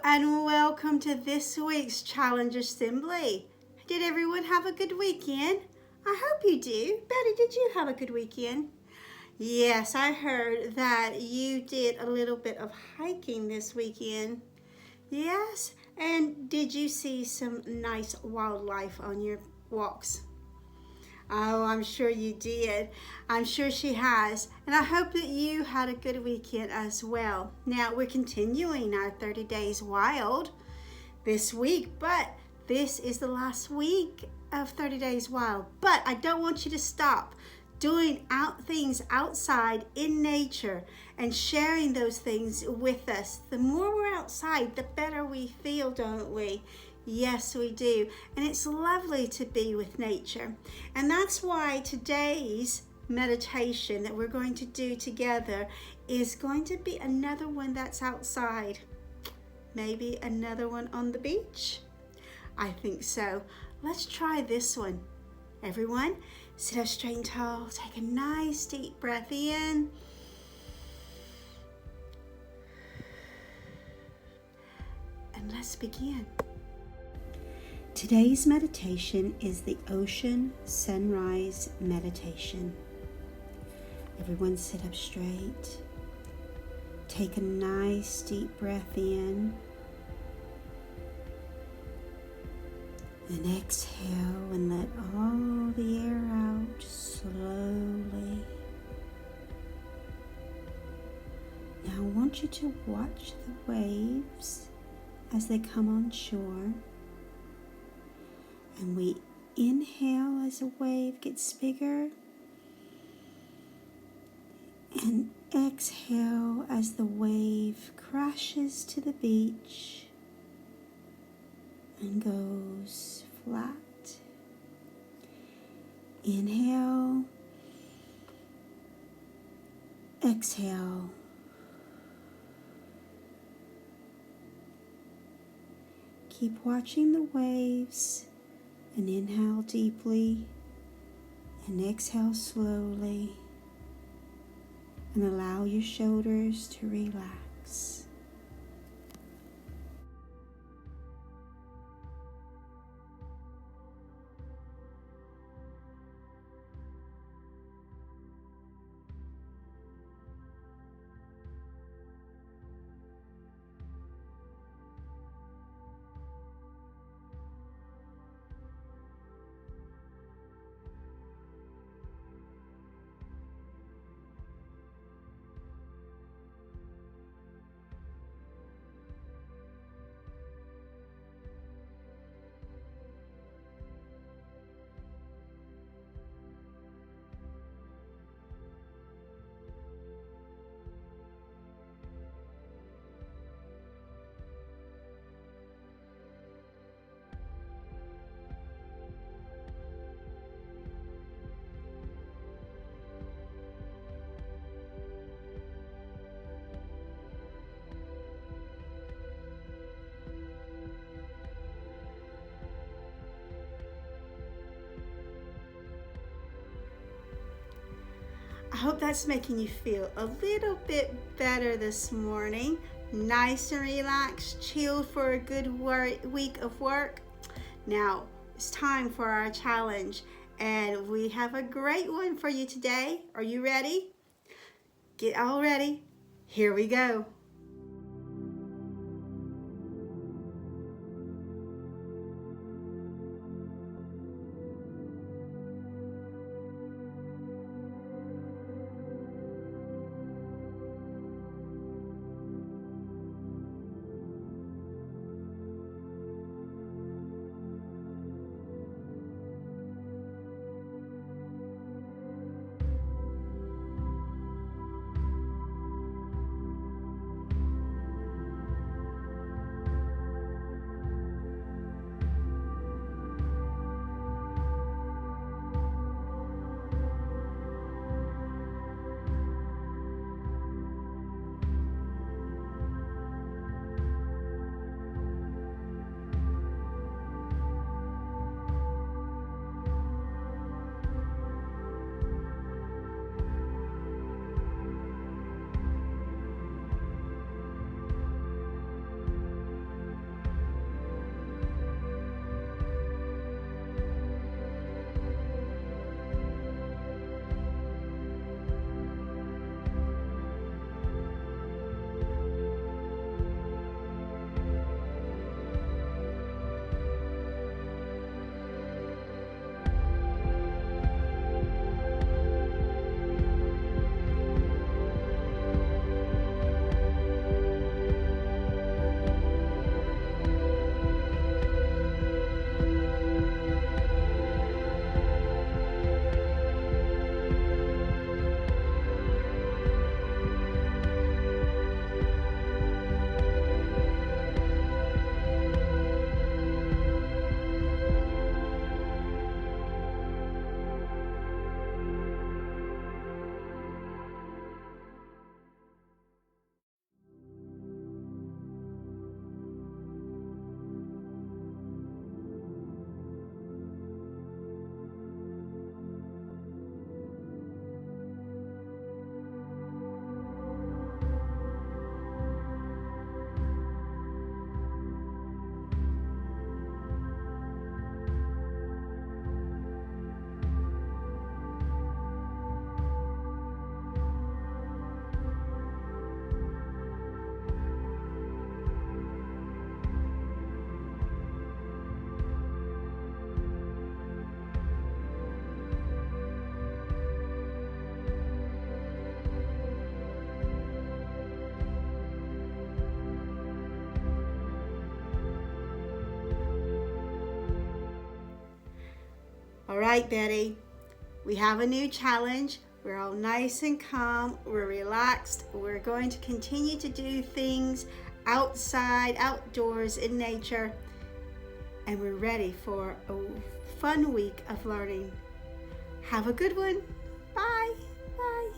and welcome to this week's Challenge Assembly. Did everyone have a good weekend? I hope you do. Betty, did you have a good weekend? Yes, I heard that you did a little bit of hiking this weekend. Yes, and did you see some nice wildlife on your walks? Oh, I'm sure you did. I'm sure she has. And I hope that you had a good weekend as well. Now, we're continuing our 30 Days Wild this week, but this is the last week of 30 Days Wild. But I don't want you to stop doing things outside in nature and sharing those things with us. The more we're outside, the better we feel, don't we? Yes, we do. And it's lovely to be with nature. And that's why today's meditation that we're going to do together is going to be another one that's outside. Maybe another one on the beach? I think so. Let's try this one. Everyone, sit up straight and tall. Take a nice deep breath in. And let's begin. Today's meditation is the Ocean Sunrise Meditation. Everyone sit up straight. Take a nice deep breath in. And exhale and let all the air out slowly. Now I want you to watch the waves as they come on shore. And we inhale as a wave gets bigger. And exhale as the wave crashes to the beach and goes flat. Inhale. Exhale. Keep watching the waves. And inhale deeply and exhale slowly, and allow your shoulders to relax. I hope that's making you feel a little bit better this morning. Nice and relaxed, chilled for a good week of work. Now, it's time for our challenge, and we have a great one for you today. Are you ready? Get all ready. Here we go. All right, Betty, we have a new challenge. We're all nice and calm. We're relaxed. We're going to continue to do things outside, outdoors, in nature. And we're ready for a fun week of learning. Have a good one. Bye. Bye.